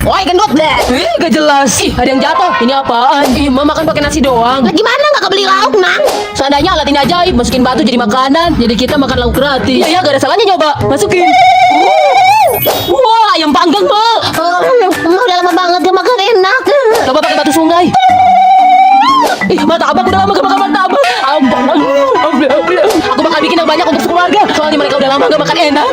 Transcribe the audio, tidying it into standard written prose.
Woi gendut deh. Gak jelas. Ih, ada yang jatuh. Ini apaan? Ih, Mama makan pakai nasi doang. Lah gimana nggak kebeli lauk nang? Seandainya alat ini ajaib, masukin batu jadi makanan, jadi kita makan lauk gratis. Ya, gak ada salahnya nyoba. Masukin. Wah, ayam panggang, Mak. Udah lama banget gak makan enak. Coba pakai batu sungai. Ih, mata abang udah lama gak makan mata abang. Aku bakal bikin yang banyak untuk sekeluarga. Soalnya mereka udah lama gak makan enak.